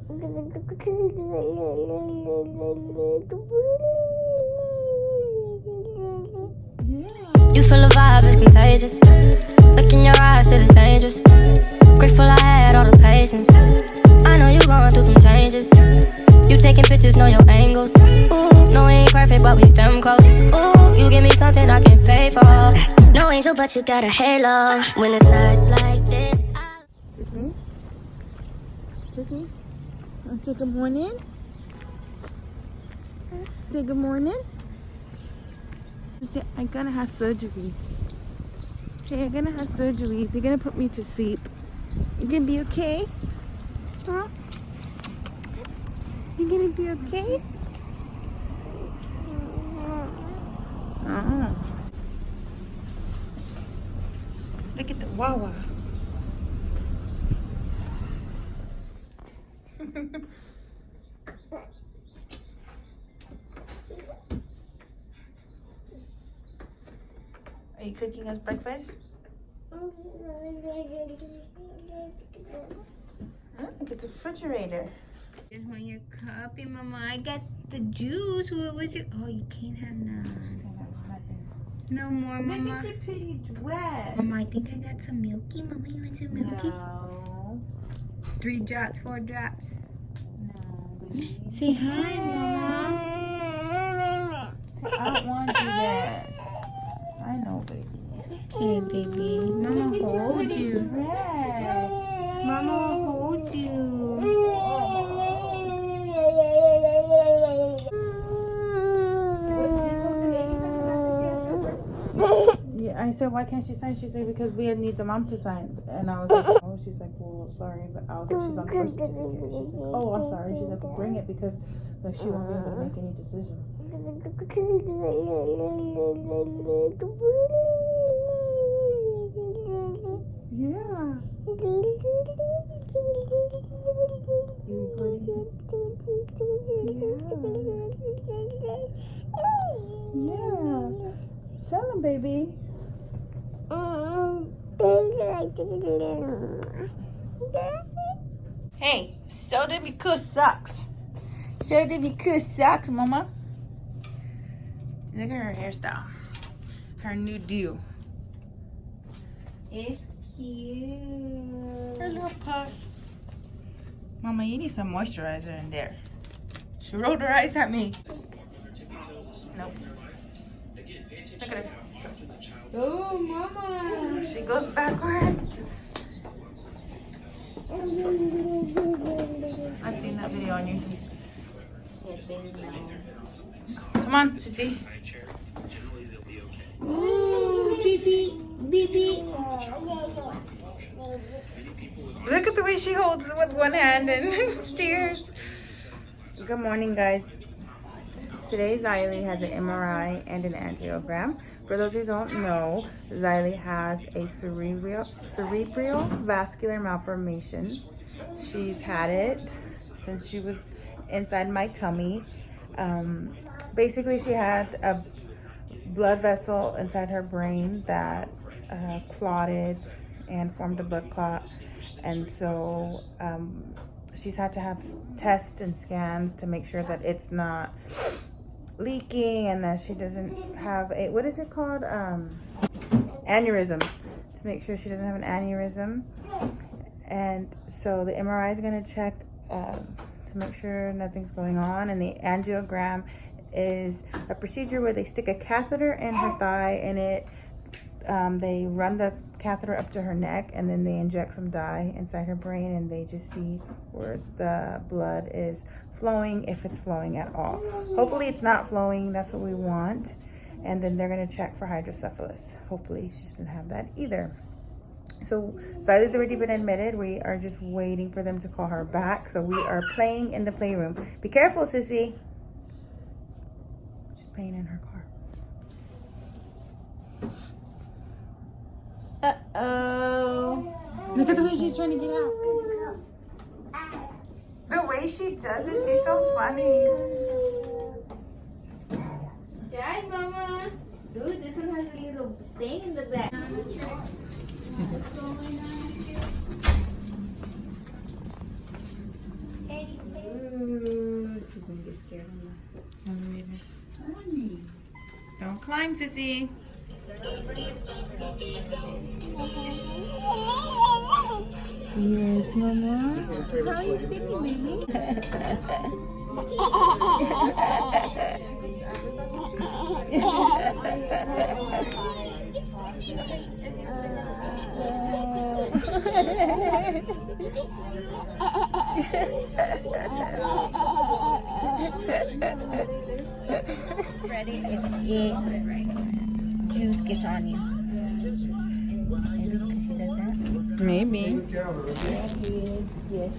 You feel the vibe is contagious. Look in your eyes, feel it's dangerous. Grateful I had all the patience. I know you going through some changes. You taking pictures, know your angles. Ooh, no, we ain't perfect, but we them close. Ooh, you give me something I can pay for. No angel, but you got a halo. When it's nights like this. Sissy? Sissy? Want to say good morning? Say good morning? Say, I'm gonna have surgery. Hey, I'm gonna have surgery. They're gonna put me to sleep. You gonna be okay? Huh? You gonna be okay? Oh. Look at the Wawa. Are you cooking us breakfast? Look, it's a refrigerator. Just want your coffee, Mama. I got the juice. What was it? Oh, you can't have none. No more, Mama. Look at your pretty dress. Mama, I think I got some milky. Mama, you want some milky? No. 3 drops, 4 drops. No, baby. Say hi, Mama. I don't want to do this. I know, baby. It's okay, baby. Mama will hold you. Mama will hold you. Yeah, I said, why can't she sign? She said, because we need the mom to sign. And I was like, oh, she's like, well, sorry. But I was like, she's on the birth certificate. She's like, oh, I'm sorry. She's like, bring it because like, she won't be able to make any decision. Yeah. You recording? Yeah. Tell him, baby. Hey, soda because sucks. Soda because sucks, Mama. Look at her hairstyle. Her new do. It's cute. Her little puff. Mama, you need some moisturizer in there. She rolled her eyes at me. Nope. Look at her. Oh, Mama. She goes backwards. I've seen that video on YouTube. Come on, Sissy. Ooh, baby. Look at the way she holds it with one hand and steers. Good morning, guys. Today, Zylie has an MRI and an angiogram. For those who don't know, Zylie has a cerebral vascular malformation. She's had it since she was inside my tummy. Basically, she had a blood vessel inside her brain that clotted and formed a blood clot. And so she's had to have tests and scans to make sure that it's not leaking and that she doesn't have a, what is it called? Aneurysm. To make sure she doesn't have an aneurysm. And so the MRI is going to check to make sure nothing's going on. And the angiogram is a procedure where they stick a catheter in her thigh and they run the catheter up to her neck and then they inject some dye inside her brain and they just see where the blood is flowing, if it's flowing at all. Hopefully it's not flowing, that's what we want. And then they're going to check for hydrocephalus. Hopefully she doesn't have that either. So Zylie's already been admitted. We are just waiting for them to call her back. So we are playing in the playroom. Be careful, Sissy. She's playing in her car. Uh-oh. Look at the way she's trying to get out. The way she does it, she's so funny. Drive, Mama. Dude, this one has a little thing in the back. What's going on? Hey. Don't climb, sissy. Yes, mama. How are you feeling, Ready? If juice gets on you. Maybe because she does that. Maybe. Yes.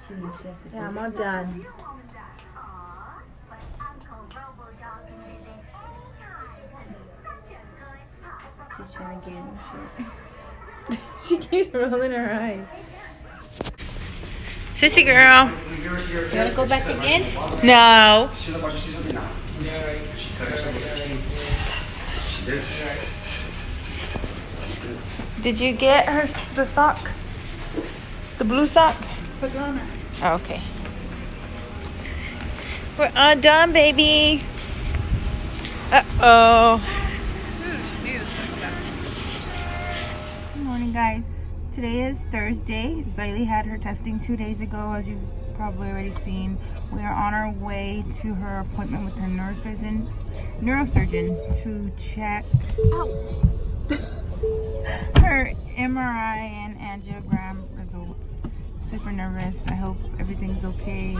She knows she has to Yeah, I'm all done. She's trying to get in the shirt. She keeps rolling her eyes. Sissy girl. You want to go back again? No. Did you get her the sock? The blue sock? Oh, okay. We're all done, baby. Uh-oh. Good morning, guys. Today is Thursday. Zylie had her testing 2 days ago, as you've probably already seen. We are on our way to her appointment with her neurosurgeon to check her MRI and angiogram results. Super nervous. I hope everything's okay.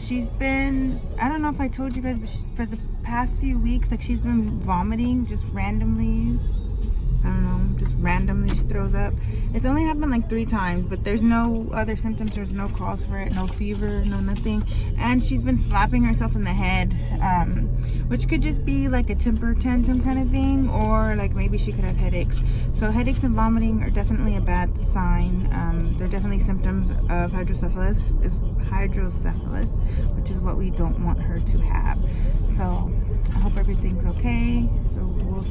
She's been, I don't know if I told you guys, but for the past few weeks, like, she's been vomiting just randomly. I don't know, just randomly she throws up. It's only happened like 3 times, but there's no other symptoms. There's no cause for it, no fever, no nothing. And she's been slapping herself in the head, which could just be like a temper tantrum kind of thing, or like maybe she could have headaches. So headaches and vomiting are definitely a bad sign. They're definitely symptoms of hydrocephalus, which is what we don't want her to have. So I hope everything's okay. So we'll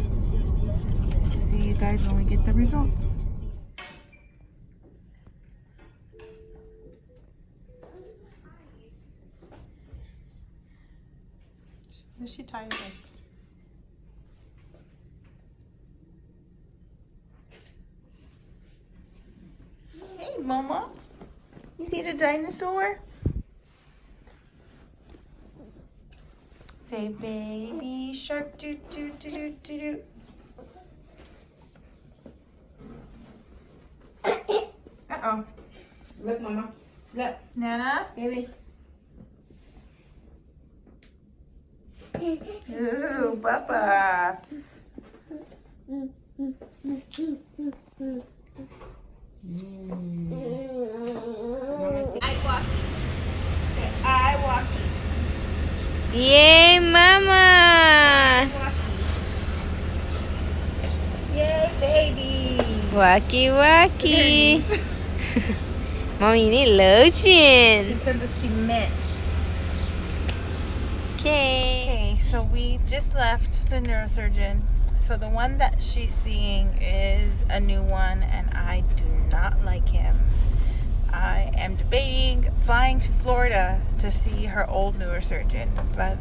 see you guys when we get the results. Where's she tired of? Hey, Mama. You see the dinosaur? Say baby shark doo doo doo doo doo doo. Uh-oh. Look, Mama. Look. Nana? Baby. Ooh, Papa. I walkie. Yay, Mama. Yay, baby. Wacky, wacky. Mommy, you need lotion. It's for the cement. Okay. Okay, so we just left the neurosurgeon. So the one that she's seeing is a new one, and I do not like him. I am debating flying to Florida to see her old neurosurgeon, but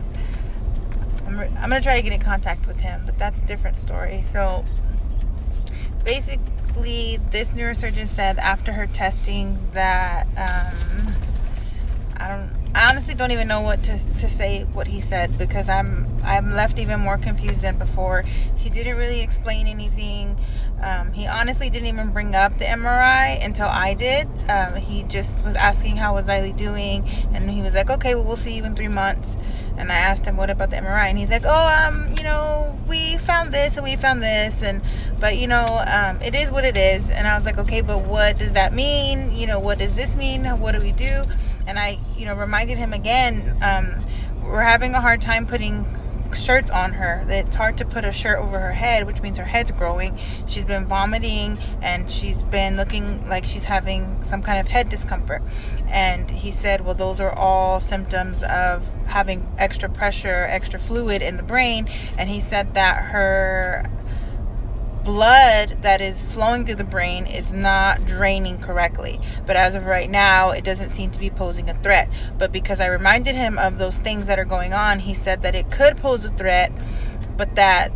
I'm going to try to get in contact with him, but that's a different story. So basically, this neurosurgeon said after her testing that I honestly don't even know what to say what he said, because I'm left even more confused than before. He didn't really explain anything. He honestly didn't even bring up the MRI until I did. He just was asking how was Zylie doing, and he was like, okay, well, we'll see you in 3 months. And I asked him, what about the MRI? And he's like, oh, we found this and we found this, but it is what it is. And I was like, okay, but what does that mean? What does this mean? What do we do? And I, reminded him again, we're having a hard time putting shirts on her. It's hard to put a shirt over her head, which means her head's growing. She's been vomiting, and she's been looking like she's having some kind of head discomfort. And he said, well, those are all symptoms of having extra pressure, extra fluid in the brain. And he said that her blood that is flowing through the brain is not draining correctly. But as of right now, it doesn't seem to be posing a threat. But because I reminded him of those things that are going on, he said that it could pose a threat, but that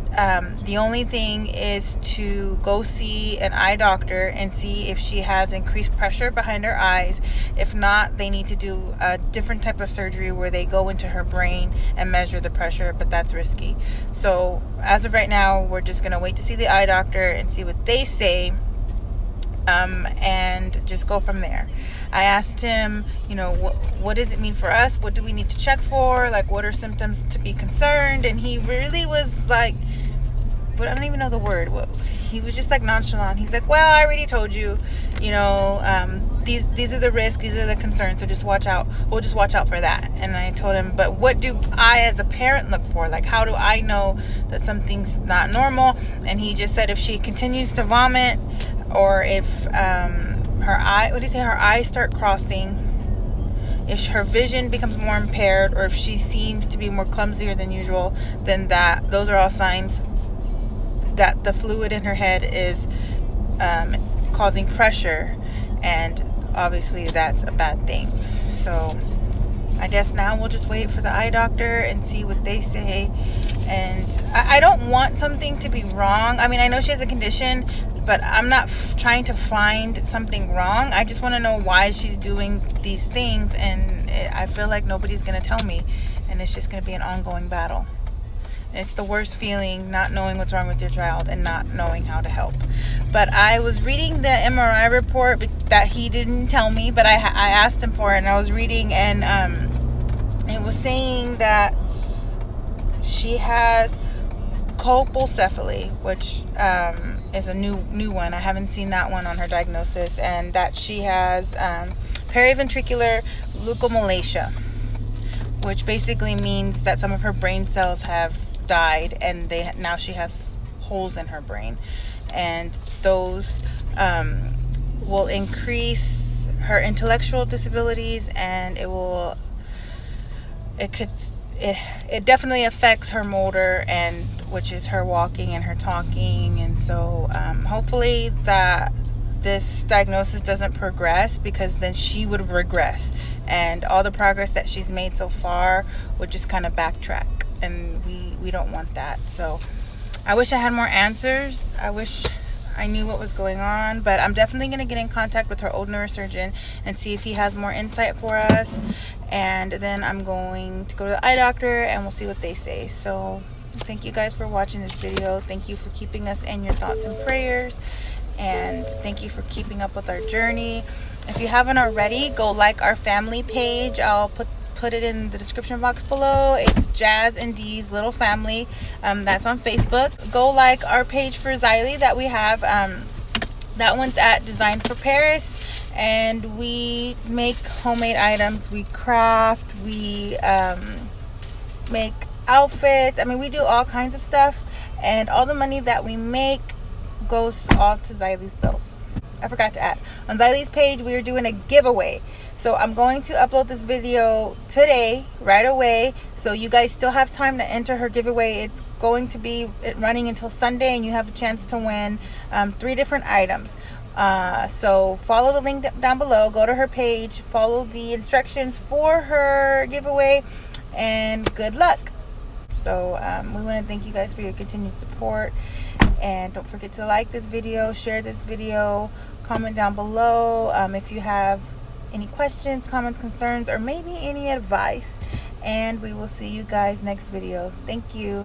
the only thing is to go see an eye doctor and see if she has increased pressure behind her eyes. If not, they need to do a different type of surgery where they go into her brain and measure the pressure, but that's risky. So as of right now, we're just going to wait to see the eye doctor and see what they say, and just go from there. I asked him, what does it mean for us? What do we need to check for? Like, what are symptoms to be concerned? And he really was like, but I don't even know the word. He was just like nonchalant. He's like, well, I already told you, these are the risks, these are the concerns, so just watch out. We'll just watch out for that. And I told him, but what do I as a parent look for? Like, how do I know that something's not normal? And he just said if she continues to vomit, or if her eyes start crossing, if her vision becomes more impaired, or if she seems to be more clumsier than usual, then those are all signs that the fluid in her head is causing pressure, and obviously that's a bad thing. So I guess now we'll just wait for the eye doctor and see what they say. And I don't want something to be wrong. I mean, I know she has a condition, but I'm not trying to find something wrong. I just want to know why she's doing these things, and I feel like nobody's going to tell me, and it's just going to be an ongoing battle. And it's the worst feeling, not knowing what's wrong with your child and not knowing how to help. But I was reading the MRI report that he didn't tell me, but I asked him for it, and I was reading, and it was saying that she has colpocephaly, which is a new one. I haven't seen that one on her diagnosis. And that she has periventricular leukomalacia, which basically means that some of her brain cells have died, and now she has holes in her brain, and those will increase her intellectual disabilities, and it definitely affects her motor, and which is her walking and her talking. And so hopefully that this diagnosis doesn't progress, because then she would regress, and all the progress that she's made so far would just kind of backtrack, and we don't want that. So I wish I had more answers. I wish I knew what was going on, but I'm definitely going to get in contact with her old neurosurgeon and see if he has more insight for us. And then I'm going to go to the eye doctor, and we'll see what they say. So thank you guys for watching this video. Thank you for keeping us in your thoughts and prayers, and thank you for keeping up with our journey. If you haven't already, go like our family page. I'll put it in the description box below. It's Jazz and Dee's Little Family. That's on Facebook. Go like our page for Zylie that we have. That one's at Design for Paris, and we make homemade items. We craft, we make outfits. I mean, we do all kinds of stuff, and all the money that we make goes all to Zylie's bills. I forgot to add, on Zylie's page we are doing a giveaway, so I'm going to upload this video today, right away, so you guys still have time to enter her giveaway. It's going to be running until Sunday, and you have a chance to win 3 different items. So follow the link down below, go to her page, follow the instructions for her giveaway, and good luck. So we want to thank you guys for your continued support, and don't forget to like this video, share this video, comment down below if you have any questions, comments, concerns, or maybe any advice, and we will see you guys next video. Thank you.